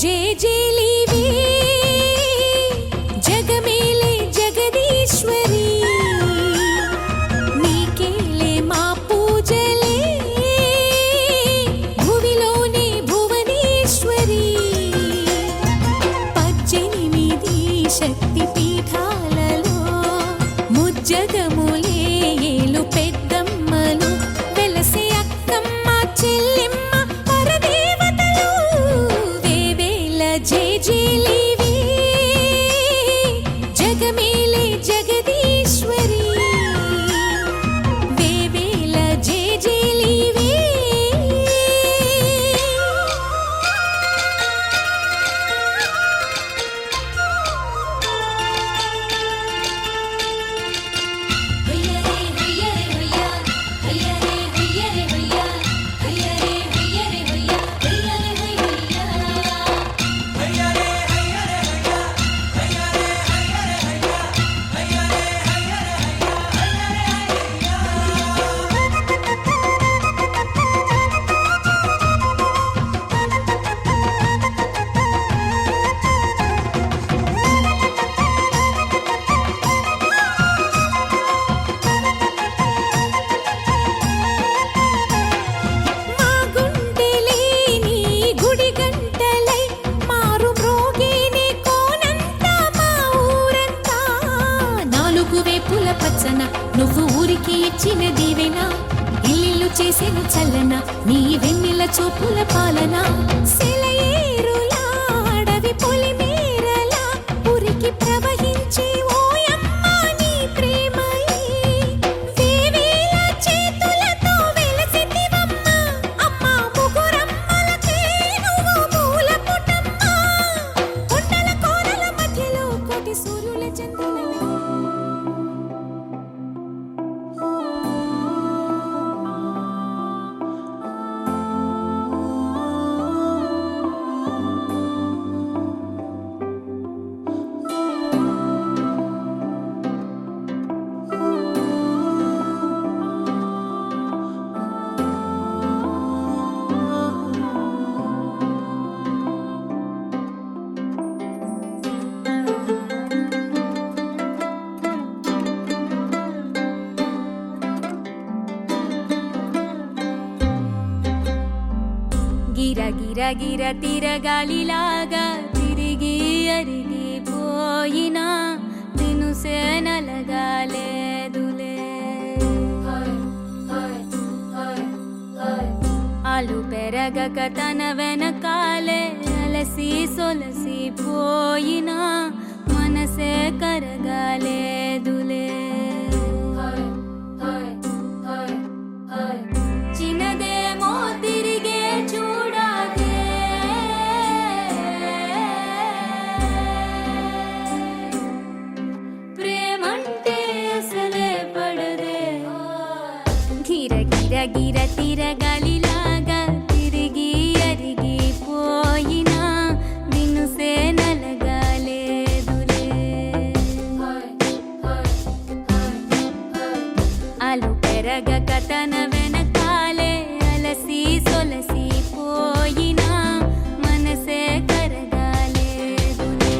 జేజేలివే జగమేలే జగదీశ్వరి నీకేలే మా పూజలే భువిలోనే భువనేశ్వరి 18 శక్తి పీఠాలలో ముజ్జగములే ఏలు పెద్దమ్మలు వెలసే అక్కమ్మ చెల్లెమ్మ పరదేవతలు వేవేల జేజేలివే జగమేలే జగదీశ్వరి వేవేల జేజేలివే నువ్వు ఊరికి ఇచ్చిన దీవెన ఇల్లు చేసేను చల్లన నీ వెన్నెల చూపుల పాలన సెలయేరులా అడవి పొలిమేరలా ఉరికి ప్రవహించే ఓయమ్మ నీ ప్రేమయే వేవేల చేతులతో వెలసితివమ్మ అమ్మ ముగురమ్మలకే నువ్వు మూల పుటమ్మ కొండల కోనల మధ్యలో కోటి సూర్యుల చంద్రుల గిర గిర తిరగాలిలాగా తిరిగి అరిగిపోయినా తినుసే నలగాలేదులే ఆలు పెరగక తన వెనకాలే అలసి సొలసి పోయినా మనసే కరగాలేదులే చిన్నదేమో తిరిగే చూడాదే ప్రేమంటే అసలే పడదే గిర గిర గిర తిరగాలిలాగా తిరిగి అరిగిపోయినా దినుసే నలగాలేదులే ఆలు పెరగక తన వెనకాలే అలసి సొలసి పోయినా మనసే కరగాలేదులే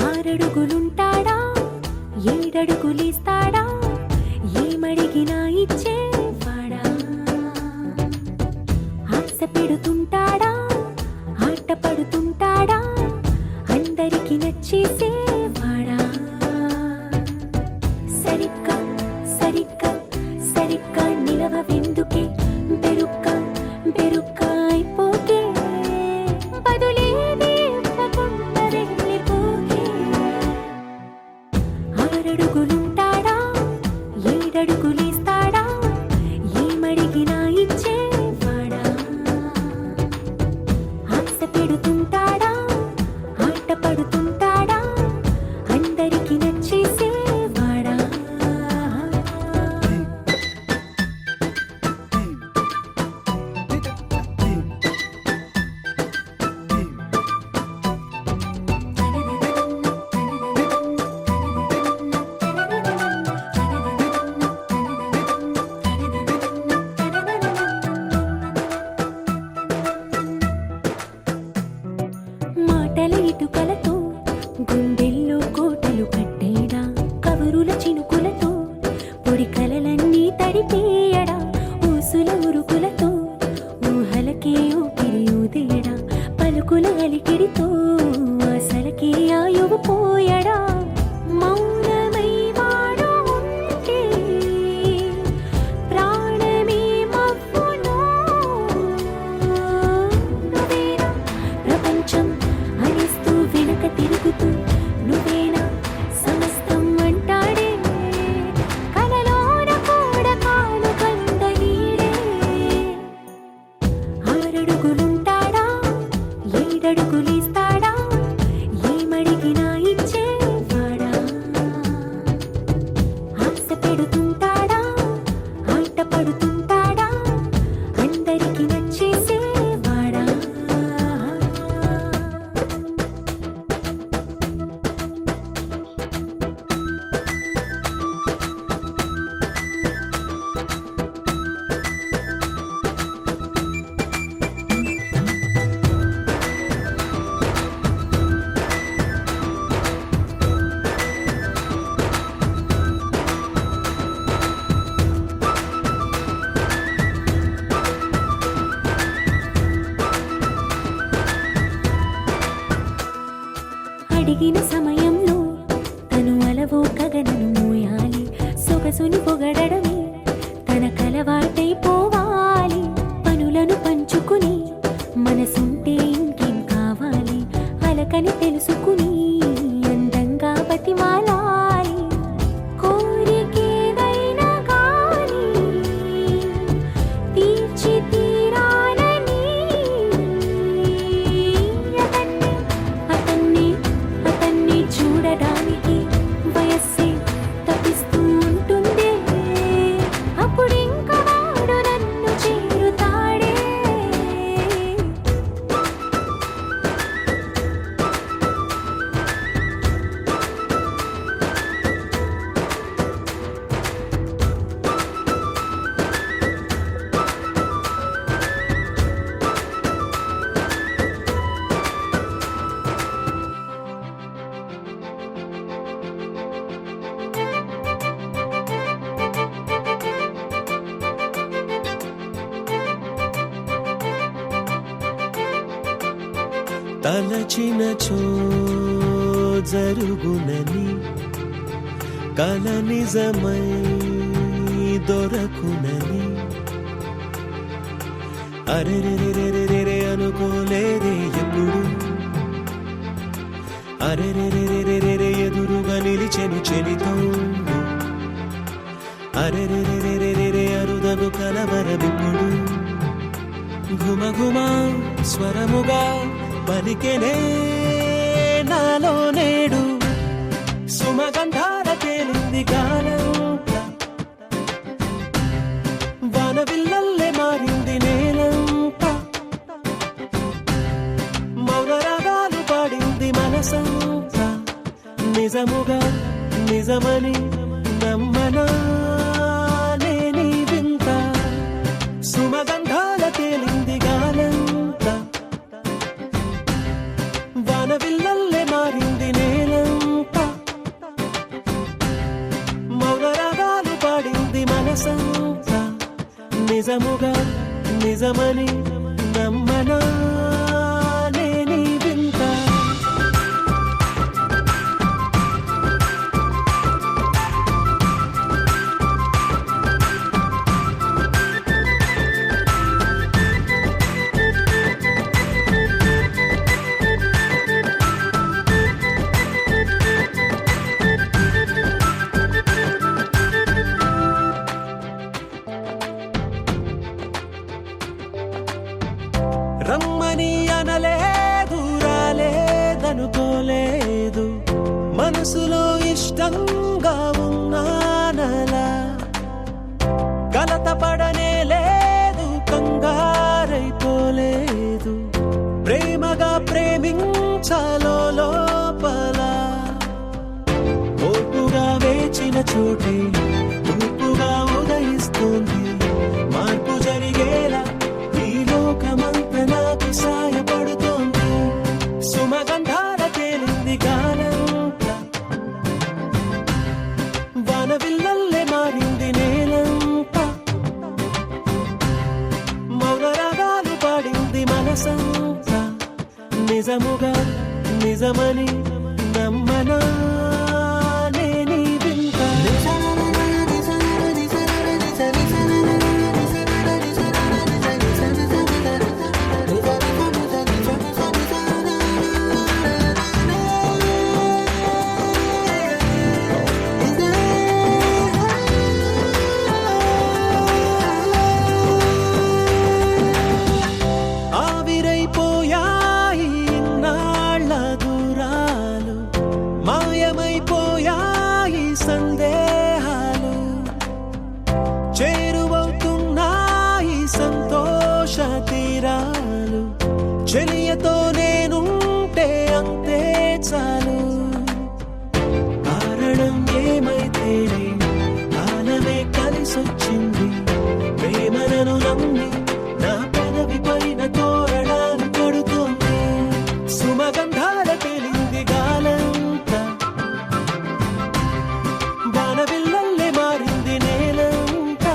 ఆరడుగులుంటాడా ఏడడుగులిస్తాడా ఏమడిగినా ఇచ్చేవాడా ఆశ పెడుతుంటాడా ఆట పడుతుంటాడా అందరికి నచ్చేసేవాడా సరిగ్గా సరిగ్గా సరిగ్గా నిలవెందుకే బెరుక్క బెరుక్క అయిపోకే బదులేది ఇవ్వకుండా వెళ్ళిపోకే ఆరడుగులుంటాడా ఏడడుగులిస్తాడా ఏమడిగినా ఇచ్చేవాడా పలికే ఊపిరి ఊదేయడా పలుకుల అలికిడితో అసలకి ఆయువు పోయడా మౌనమై వాడు ఉంటే ప్రాణమే మవ్వును నువ్వేనా ప్రపంచం అనిస్తూ వెనక తిరుగుతూ నువ్వేనా సమస్తం అంటాడే కలలోన కూడా కాలు కంద నీడే ఆరడుగులుంటాడా ఏడడుగులేస్తాడా ఏమడిగినా ఇచ్చేవాడా ఆశ పెడుతుంటాడా ఆట పడుతుంటాడా అందరికి నచ్చేసేవాడా అడిగిన సమయంలో తను అలవో గగనను మోయాలి సొగసుని పొగడమే తనకలవాటైపోవాలి పనులను పంచుకుని మనసుంటే ఇంకేం కావాలి అలకని తెలుసుకుని అందంగా బతిమాలాలి కోరికేదైనా గాని తీర్చి తీరాలని అతన్ని అతన్ని చూడడానికి వయస్సే తప్పిస్తూ ఉంటుంది అప్పుడింక వాడు నన్ను చేరుతాడే తలచినచో జరుగునని కల నిజమై దొరకునని అరెరెరెరెరెరె అనుకోలేదే ఎప్పుడు అరెరెరెరెరెరె ఎదురుగా నిలిచెను చెలితోడు అరెరెరెరెరెరె అరుదను కలవరమిప్పుడు ఘుమఘుమ స్వరముగా పలికెనే నాలో నేడు సుమగంధాల తేలింది గానం వానవిల్లల్లే మారింది నేలంత మౌన రాగాలు పాడింది మనసంత నిజముగా నిజమని నమ్మనా నేనీ వింత సుమగంధాల తేలింది గానంత వానవిల్లల్లే మారింది నేలంత మౌన రాగాలు పాడింది మనసంత నిజముగా నిజమని నమ్మనా నేనీ వింత రమ్మని అనలేదు రాలేదనుకోలేదు మనసులో ఇష్టంగా ఉన్నానలా కలత పడనే లేదు కంగారైపోలేదు ప్రేమగా ప్రేమించాలో లోపల ఓర్పుగా వేచిన చోటే తూర్పుగా ఉదయిస్తుంది మార్పు జరిగేలా ఈ లోకమంతా నాకు సాయపడుతోంది సుమగంధాల తేలింది గానంత వానవిల్లల్లే మారింది నేలంత మౌన రాగాలు పాడింది మనసంతా నిజముగా నిజమని నమ్మనా నేనీ వింత ఆవిరైపోయాయి ఇన్నాళ్ళ దూరాలు మాయమైపోయాయి సందేహాలు చేరువవుతున్నాయి సంతోష తీరాలు చెలియతో నేనుంటే అంతే చాలు కారణం ఏమైతేనే కాలమే కలిసొచ్చింది ప్రేమలను నమ్మి నా పెదవి పైన తోరణాలు కడుతోంది సుమగంధాల తెలింది గాలంతా వానవిల్లల్లే మారింది నేలంతా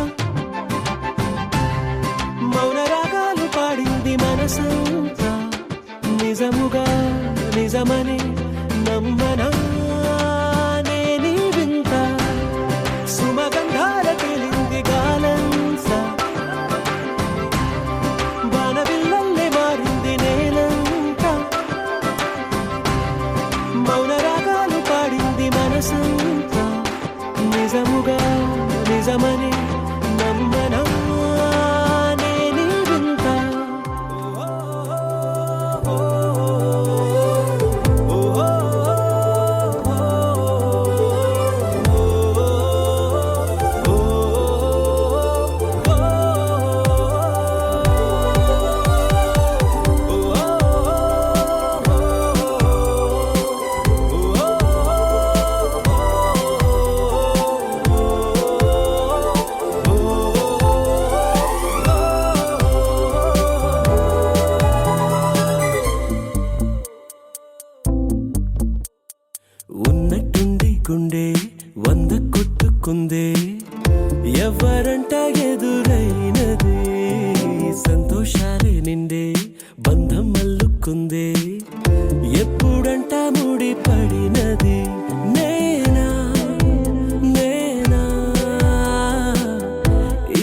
మౌన రాగాలు పాడింది మనసంతా నిజముగా నిజమని నమ్మనా నేనీ వింత సుమగంధాల తెలింది గాలంతా వానవిల్లల్లే మారింది నేలంతా మౌన రాగాలు పాడింది మనసంతా నిజముగా నిజమని నమ్మనా నేనీ వింత ఉన్నట్టుండి గుండె 100 కొట్టుకుందే ఎవరంట ఎదురైనది సంతోషాలే నిండే బంధం అల్లుకుందే ఎప్పుడంట ముడి పడినది నేనా నేనా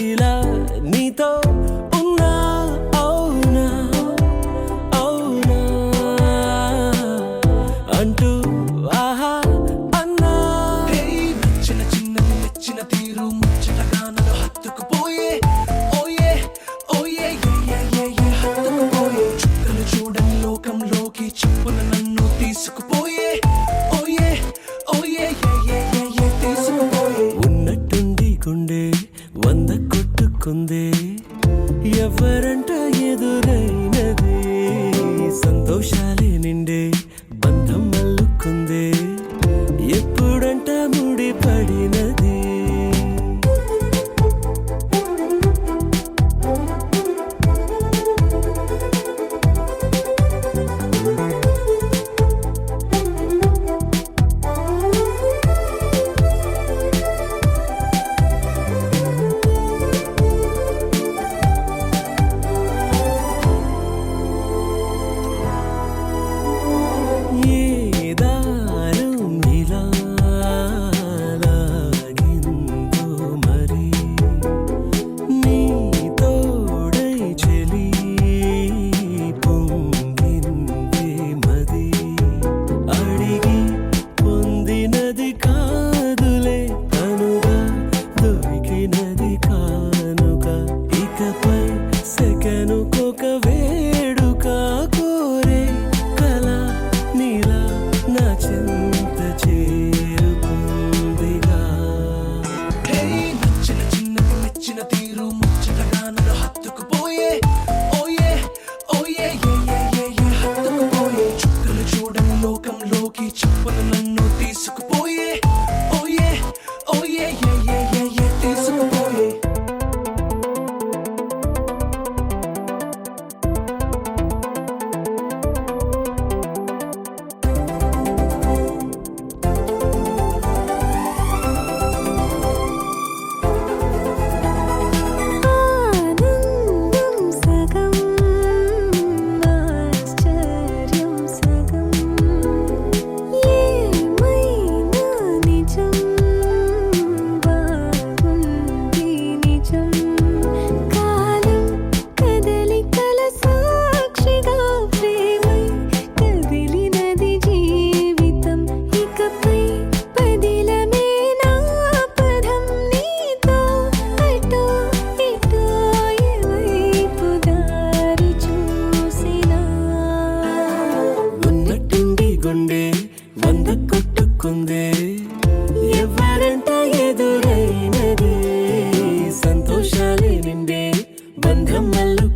ఇలా నీతో ఉన్నా అవునా అవునా అంటూ ఆహా అన్నా చిన్న చిన్నది మెచ్చిన తీరు ముచ్చటగా నన్ను హత్తుకుపోయే ఓయే ఓయే హత్తుకుపోయే చుక్కలు చూడని లోకంలోకి చెప్పున నన్ను తీసుకుపోయే ఓయే ఓయే తీసుకుపోయే ఉన్నట్టుండి గుండె 100 కొట్టుకుందే ఎవరంట ఎదురైనది సంతోషాలే నిండే బంధం అల్లుకుందే ఎప్పుడంట ముడి పడినది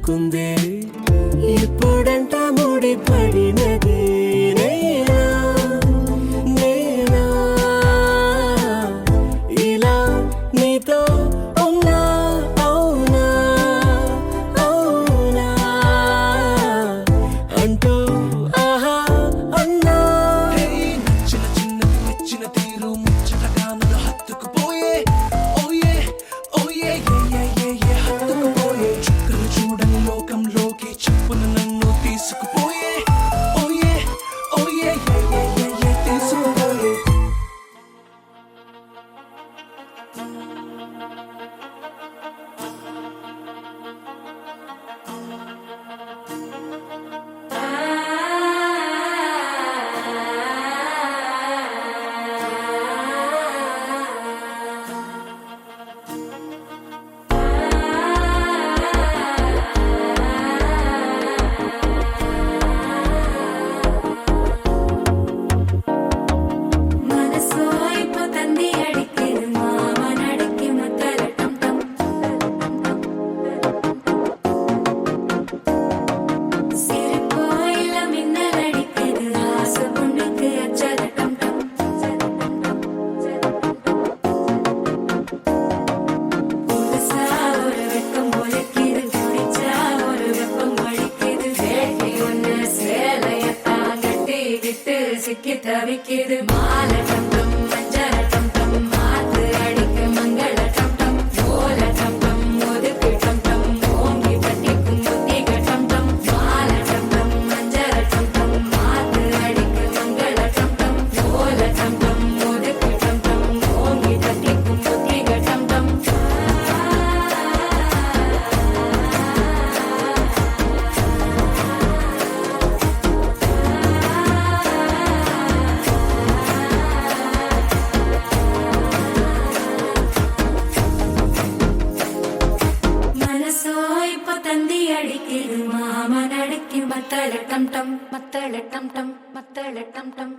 కొట్టుకుందే ఎప్పుడంట ముడి పడినదే నేనా నేనా ఇలా నీతో ఉన్నా అవునా అవునా అంటూ ఆహా అన్నా నచ్చిన చిన్నది మెచ్చిన తీరు ముచ్చటగా నన్ను హత్తుకుపోయే ఓయే ఓయే ఏ హత్తుకుపోయే చుక్కలు చూడని లోకంలోకి చెప్పున నన్ను తీసుకుపోయే ఓయే ఓయే ఏ తీసుకుపోయే మనసో అయిపోతుంది అడిగేది మామనడికి మత్తలటం టం సిరిపోయిల మిన్నలడిగేది ఆసగుండుకు అచ్చలటం టం புதுசா ஒரு வெக்கம் முளைக்குது பிடிச்சா ஒரு வெப்பம் அடிக்குது வேட்டி ஒண்ணு சேலையத்தான் கட்டி விட்டு சிக்கி தவிக்குது மாலை டம் டம் மஞ்சள் டம் டம் மாத்து அடிக்க மங்கள டம் டம் ஓல டம் டம் ஒதுக்கு டம் டம் ஓங்கி பட்டிக்கும் புத்திக டம் டம் மாலை டம் டம் மஞ்சள் டம் டம் மாத்து அடிக்க மங்கள டம் டம் ஓல டம் டம் ஒதுக்கு டம் டம் ஓங்கி பட்டிக்கும் புத்திக டம் டம் మనసో అయిపోతుంది అడిగేది మామనడికి మత్తలటం టం మత్తలటం టం మత్తలటం టం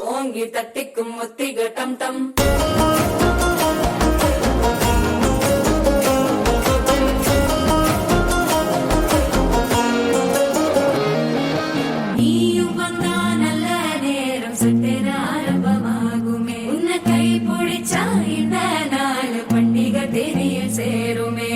ஓங்கி தட்டிக்கும் முத்திக டம் டம் நீயும் வந்தா நல்ல நேரம் சட்டென ஆரம்பமாகுமே உன்னை கை பிடிச்சா இந்த நாள் பண்டிகை தேதியில் சேருமே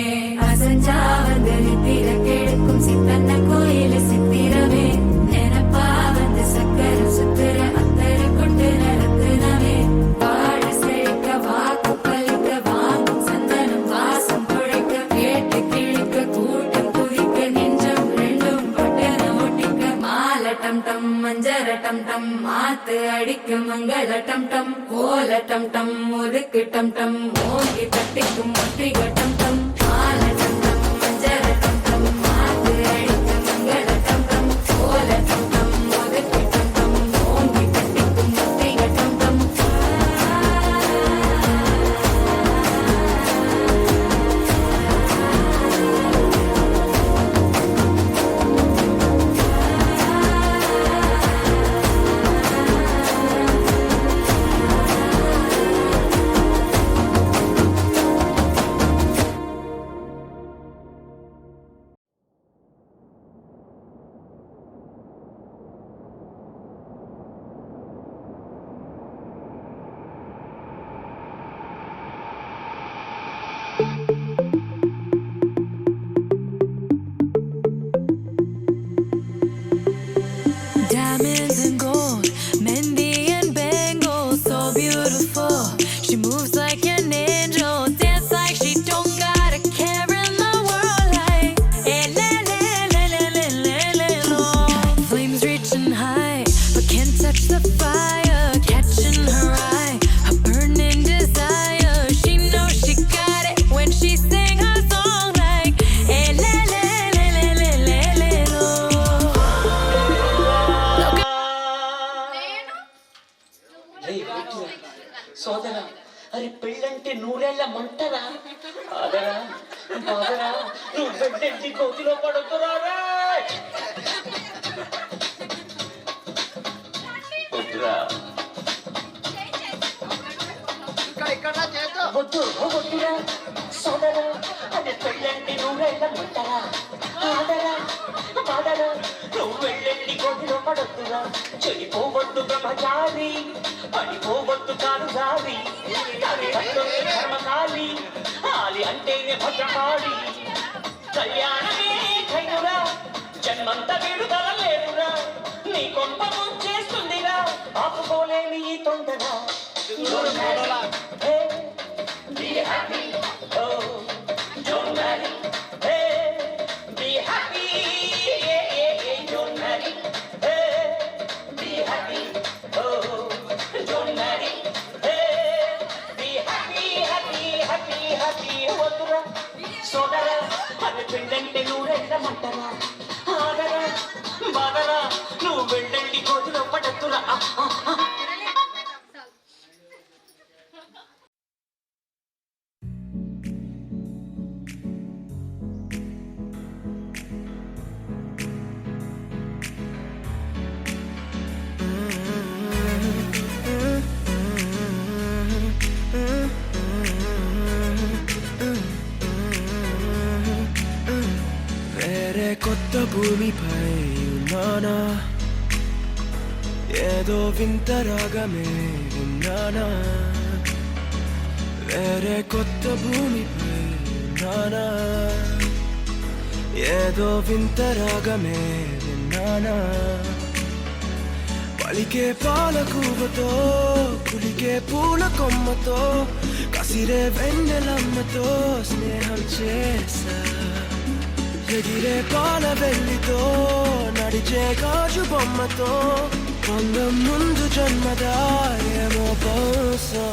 அசஞ்சா வந்து நித்திர கெடுக்கும் சித்தன்ன கோயில சித்திரமே நினப்பா வந்து சக்கர சுத்துற அத்தர கொண்டு நடத்துனவே வாழ செழிக்க வாக்கு பலிக்க வாங்கும் சந்தனம் வாசம் குழைக்க கேட்டு கிழிக்க கூட்டம் குதிக்க நெஞ்சம் ரெண்டும் பட்டன ஒட்டிக்க மாலை டம் டம் மஞ்சர டம் டம் மாத்து அடிக்க மங்கள டம் டம் ஓல டம் டம் ஒதுக்கு டம் டம் ஓங்கி தட்டிக்கும் ஒட்டிக டம் டம் மாலை டம் டம் மஞ்சர டம் டம் மாத்து அடிக்க மங்கள டம் டம் ஓல டம் டம் ஒதுக்கு டம் டம் ஓங்கி தட்டிக்கும் ஒட்டிக டம் டம் Diamonds and gold, Mendy and bangles, so beautiful. She moves like an angel, dance like she don't got a care in the world. Like, eh, la, la, la, la, la, la, la, la. Flames reaching high, but can't touch the fire, catching her eye. A burning సోదరా అరే పెళ్ళంటే నూరేళ్ల మంటరా ఆదరా బాదరా నువ్వు పెళ్ళంటి కోతిలో పడుతురా వద్దురా వద్దు వద్దురా సోదరా అదే పెళ్ళంటే నూరేళ్ల మంటరా ఆదరా బాదరా నువ్వు వెళ్ళండి కోతిలో పడొద్దురా చెడిపోవద్దు బ్రహ్మచారి పడిపోవద్దు కాను దారి ధర్మకాలి ఆలి అంటేనే భద్రకాళి కళ్యాణమే ఖైరురా జన్మంత విడుదల లేదురా నీ కొంప చేస్తుందిరా ఆపుకోలేని ఈ తొందర Be happy, oh, don't marry, hey, be happy, yeah, yeah, yeah, don't marry, hey, be happy, oh, don't marry, hey, be happy, happy, happy, happy, వద్దురా సోదరా అది పెళ్ళంటే నూరెళ్ళమంటరా ఆదరా బాదరా నువ్వు వెళ్ళండి కోతిలో పడద్దురా వేరే కొత్త భూమిపై ఉన్నానా ఏదో వింత రాగమే ఉన్నానా వేరే కొత్త భూమిపై ఉన్నానా ఏదో వింత రాగమే విన్నానా పలికే పాలకూవతో కులికే పూల కొమ్మతో కసిరే వెన్నెలమ్మతో స్నేహం చేసా ఎగిరే పాల వెళ్ళితో నడిచే గాజు బొమ్మతో పొందం ముందు జన్మదా ఏమో బహుశా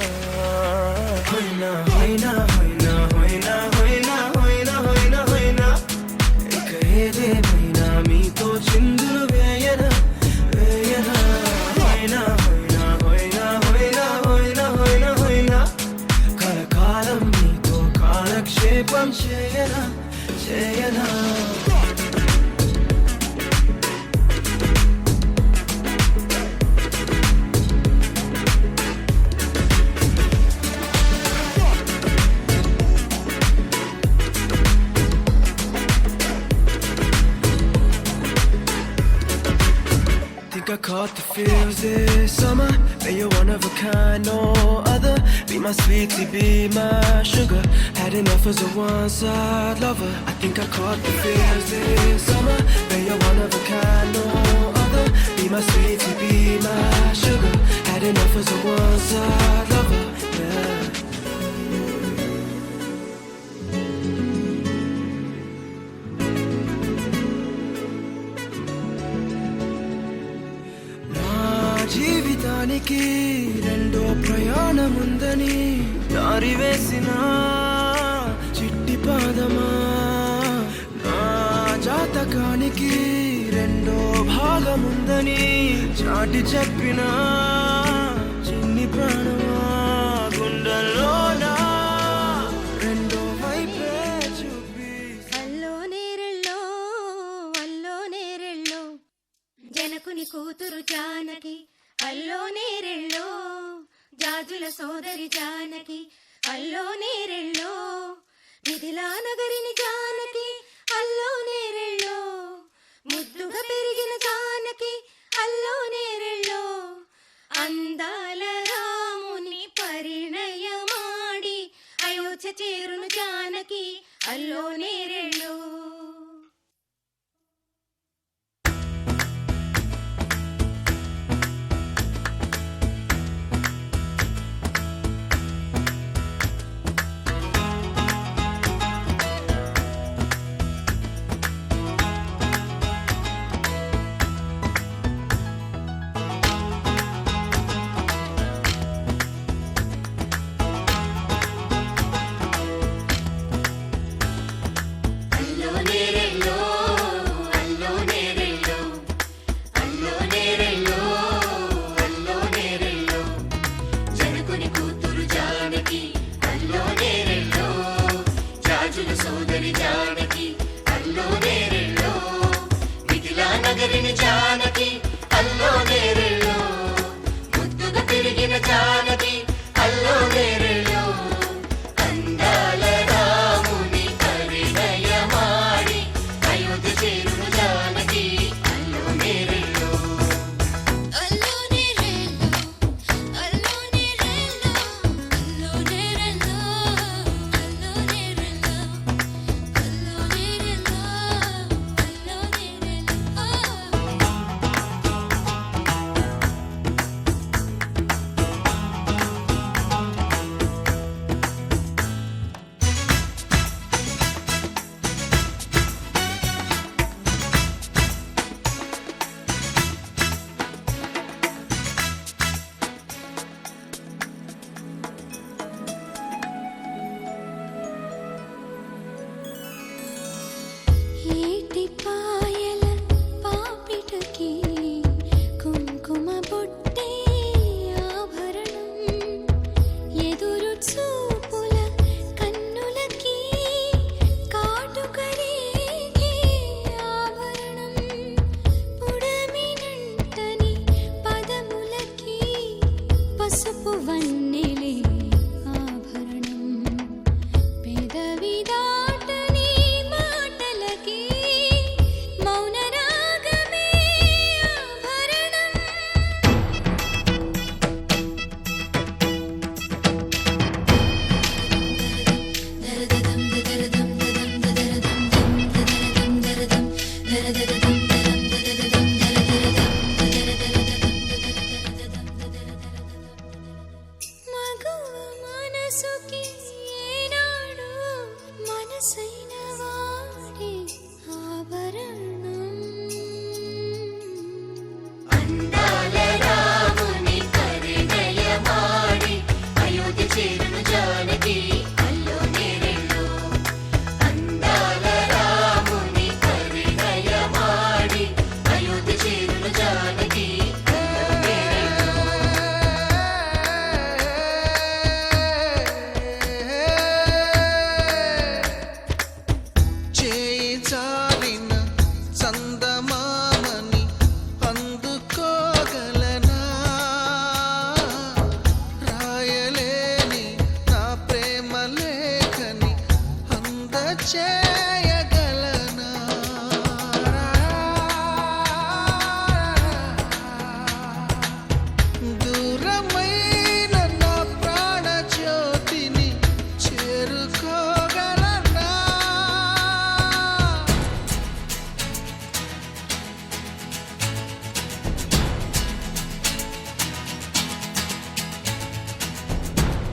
హోయినా హోయినా హోయినా హోయినా హోయినా హోయినా హోయినా హోయినా ఇక ఏదేమైనా మీతో చిందులు వేయనా వేయనా హోయినా హోయినా హోయినా హోయినా హోయినా హోయినా హోయినా కలకాలం మీతో కాలక్షేపం చేయనా చేయనా Think I caught the feels this summer. Bet you're one of a kind, no other. Be my sweetie, be my sugar. Had enough as a one-side lover. I think I caught the feels this summer. Bet you're one of a kind, no other. Be my sweetie, be my sugar. Had enough as a one-side lover. Yeah. జీవితానికి రెండో ప్రయాణముందని దారి వేసిన చిట్టి పాదమా నా జాతకానికి రెండో భాగముందని చాటి చెప్పిన చిన్ని ప్రాణమా గుండెల్లోనా రెండో వైపే చూపి అల్లో నేరెళ్ళో జనకుని కూతురు జానకి అల్లో నేరెళ్ళో జాజుల సోదరి జానకి అల్లో నేరెళ్ళో మిథిలా నగరిని జానకి అల్లో నేరెళ్ళో ముద్దుగా పెరిగిన జానకి అల్లో నేరెళ్ళో అందాల రాముని పరిణయమాడి అయోధ్య చేరును జానకి అల్లో నేరెళ్ళో అల్లో సోదరి జానకి అల్లో నేరెళ్ళో మిథిలా నగరిని జానకి అల్లో నేరెళ్ళో ముద్దుగా తిరిగిన జానకి అల్లో నేరెళ్ళో అందాల రాముని పరిణయమాడి అయోధ్య చేరును జానకి అల్లో నేరెళ్ళో అల్లో నేరెళ్ళో అల్లో నేరెళ్ళో అల్లో నేరెళ్ళో అల్లో నేరెళ్ళో అల్లో నేరెళ్ళో అల్లో నేరెళ్ళో ఏటి పాయల పాపిటకి కుంకుమ బొట్టే ఆభరణం ఎదురు చూపుల కన్నులకి కాటుకరేగే ఆభరణం పుడమినంటని పదములకి పసుపు వన్నెలే ఆభరణం పెదవి దాటని మాటలకి మౌన రాగమే ఆభరణం మగువ మనసుకి ఏనాడు మనసైన వాడే ఆభరణం అందాల రాముని పరిణయమాడి అయోధ్య చేరును జానకి అల్లో నేరెళ్ళో అందాల రాముని పరిణయమాడి అయోధ్య చేరును జానకి అల్లో నేరెళ్ళో చేయి జారిన చందమామని అందుకోగలనా రాయలేని నా ప్రేమ లేఖని అందచేయగలనా దూరమైన నా ప్రాణ జ్యోతిని చేరుకోగలనా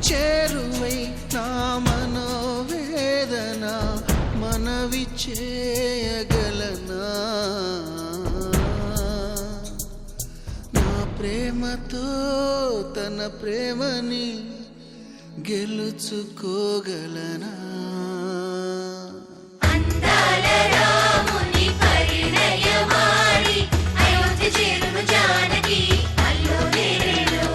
చేరువై నా మనోవేదన మనవి చేయగలనా నా ప్రేమతో తన ప్రేమని గెలుచుకోగలనా అందాల రాముని పరిణయమాడి అయోధ్య చేరును జానకి అల్లో నేరెళ్ళో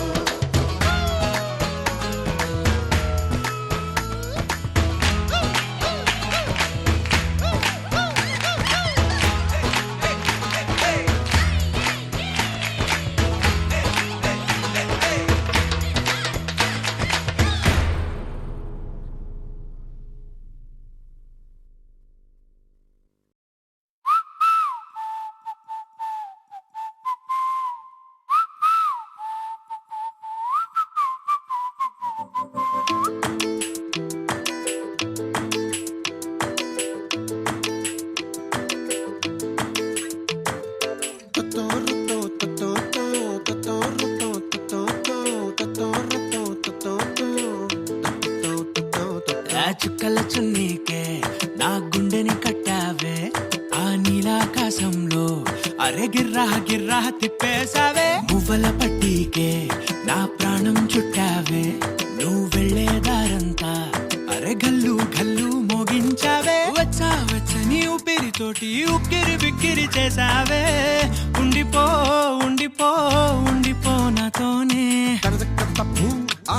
చుక్కల చున్నీకే నా గుండెని కట్టావే ఆ నీలాకాశంలో అరే గిర్రా గిర్రా తిప్పేశావే పువ్వుల పట్టీకే నా ప్రాణం చుట్టావే నువ్వు వెళ్ళే దారంతా అరే గల్లు గల్లు మోగించావే వచ్చా వచ్చని ఊపిరితోటి ఉక్కిరి బిక్కిరి చేసావే ఉండిపో ఉండిపో ఉండిపో నాతోనే ఆ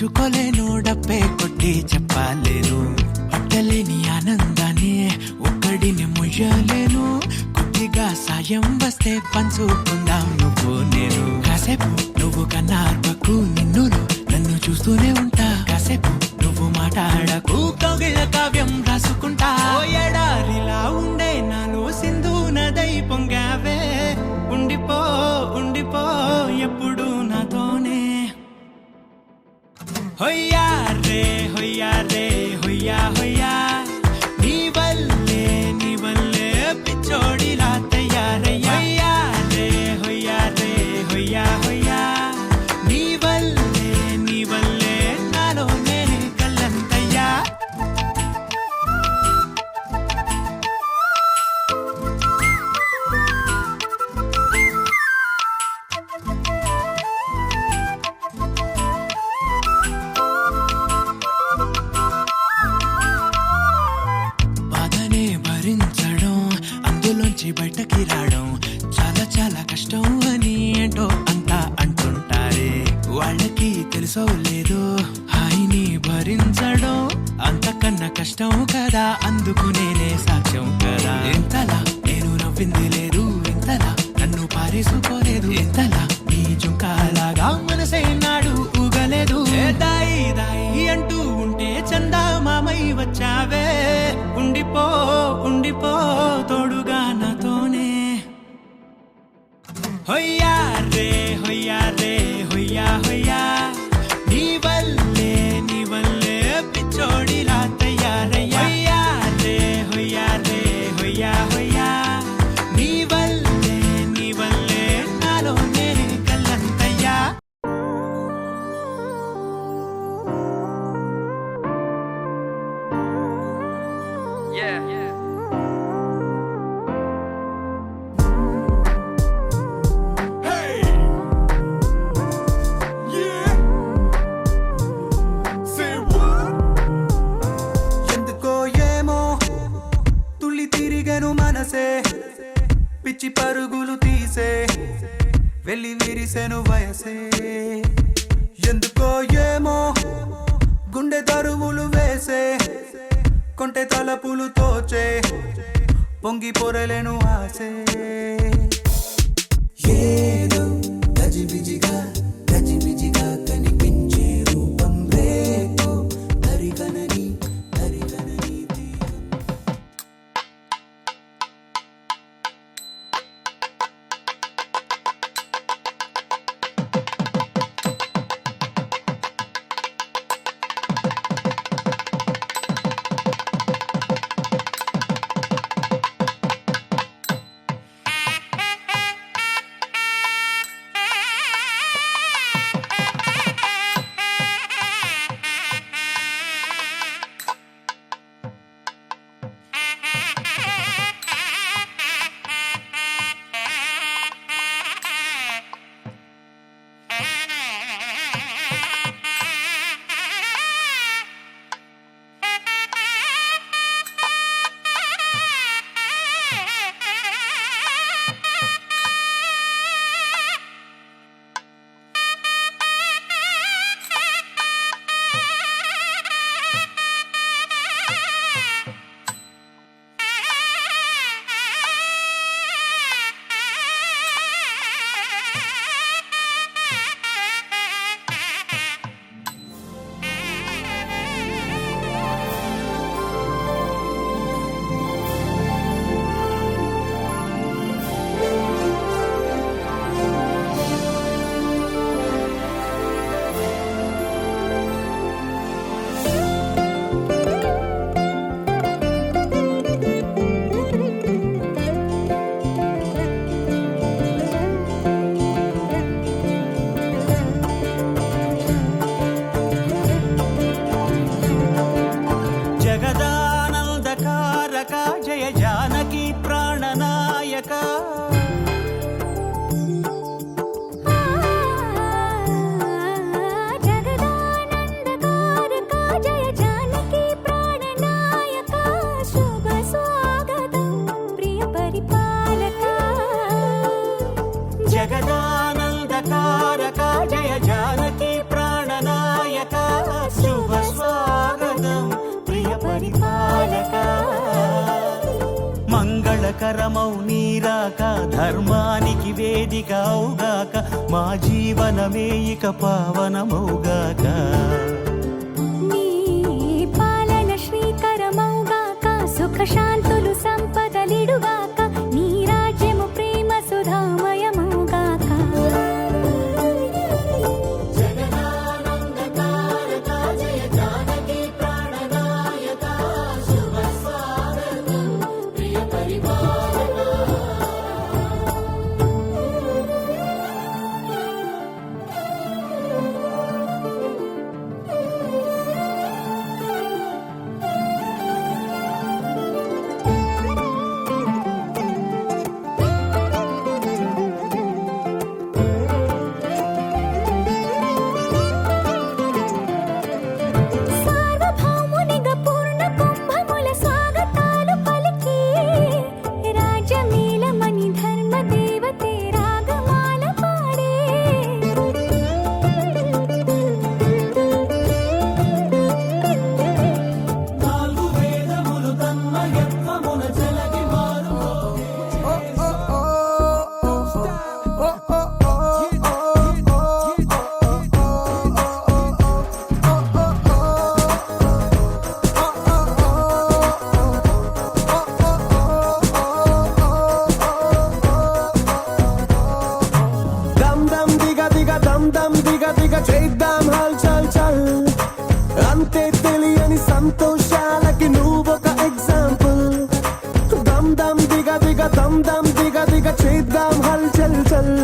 పంచుకోలేను డబ్బే కొట్టి చెప్పలేను పట్టలేని ఆనందాన్ని ఒక్కడిని మొయ్యలేను కొద్దిగా సాయం వస్తే పంచుకుందాం నువ్వు నేను కాసేపు నువ్వు కన్నార్పకు నిన్ను నన్ను చూస్తూనే ఉంటా కాసేపు నువ్వు మాట్లాడకు కౌగిళ్ళ కావ్యం రాసుకుంటా ఓ ఎడారిలా ఉండే నాలో సింధు నదై పొంగావే ఉండిపో ఉండిపో ఎప్పుడు నాతోనే హొయ్యా రే హొయ్యా రే హొయ్యా హొయ్యా నీ వల్లే పిచ్చోడిలా తయారయ్యా హొయ్యా రే హొయ్యా హొయ్యా నీ వల్లే నాలో నేనే కల్లంతయ్యా బాధనే భరించడం అందులోంచి బయటకి రావడం చాలా చాలా కష్టం అని ఏంటో అంతా అంటుంటారే వాళ్ళకి తెలుసో లేదో హాయిని భరించడం అంతకన్నా కష్టం కదా అందుకు నేనే సాక్ష్యం కదా ఎంతలా నేను నవ్వింది లేదు ఎంతలా నన్ను పారేసుకోలేదు ఎంతలా నీ జుంకాలాగా మనసే నాడు ఊగలేదు దాయి దాయి అంటూ ఉంటే చందా మామై వచ్చావే ఉండిపో ఉండిపో తోడుగా నాతోనే హొయ్యా రే హొయ్యా రే హొయ్యా హొయ్యా నీ వల్లే పిచ్చోడిలా తయారయ్యా హొయ్యా రే హొయ్యా హొయ్యా నీ వల్లే నాలో నేనే కల్లంతయ్యా ఎందుకో ఏమో తుళ్ళి తిరిగను మనసే పిచ్చి పరుగులు తీసే వెళ్ళి విరిసెను వయసే ఎందుకో ఏమో గుండె దరువులు వేసే కొంటె తలపులు తోచే పొంగి పొరలేను ఆసే ఏదో గజిబిజిగా కనిపించే రూపం రేపు హరిగనని వరమౌ నీరాక ధర్మానికి వేదిక అవుగాక మా జీవనమే ఇక పావనమౌగాక నీ పాలన శ్రీకరమౌగాక సుఖ శాంతులు సంపదలిడుగాక నీ రాజ్యము ప్రేమ సుధామయమౌగాక సార్వభౌమునిగా పూర్ణ కుంభముల స్వాగతాలు పలికి రాజమేళమణి ధర్మ దేవతే రాగమాల పాడే నాలుగు వేదములు తన్మయత్వమున చెలగి మారు దమ్ దమ్ దిగ దిగ దమ్ దమ్ దిగ దిగ చేద్దాం హల్ చల్ చల్ అంతే తెలియని సంతోషాలకి నువ్వొక ఎగ్జాంపుల్ దమ్ దమ్ దిగ దిగ దమ్ దమ్ దిగ దిగ చేద్దాం హల్ చల్ చల్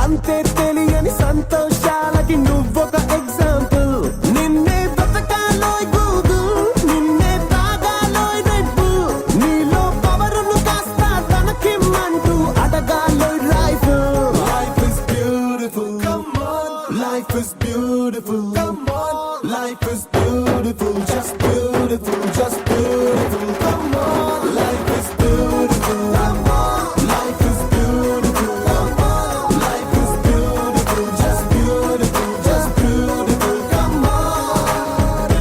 అంతే తెలియని సంతోషాలకి నువ్వొక ఎగ్జాంపుల్ నిన్నే బతకాలోయ్ గూగుల్ నిన్నే తాగాలోయ్ రెడ్ బుల్ నీలో పవరును కాస్త తనకిమ్మంటూ అడగాలోయ్ Reiffel Life is beautiful. Come on. Life is beautiful. Come on. Life is beautiful. Just beautiful. Just beautiful. Come on. Life is beautiful. Come on. Life is beautiful. Come on. Life is beautiful. Just beautiful. Just beautiful. Come on.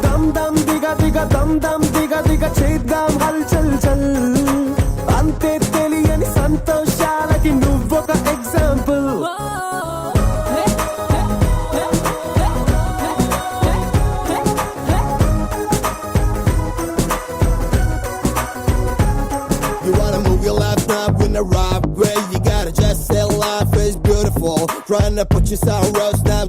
దమ్ దమ్ దిగ దిగ దమ్ దమ్ దిగ దిగ చేద్దాం హల్ చల్ చల్ అంతే తెలియని సంతోషాలకి నువ్వొక example You wanna move your life now in the right way. You gotta just say life is beautiful. Trying to put your sorrows now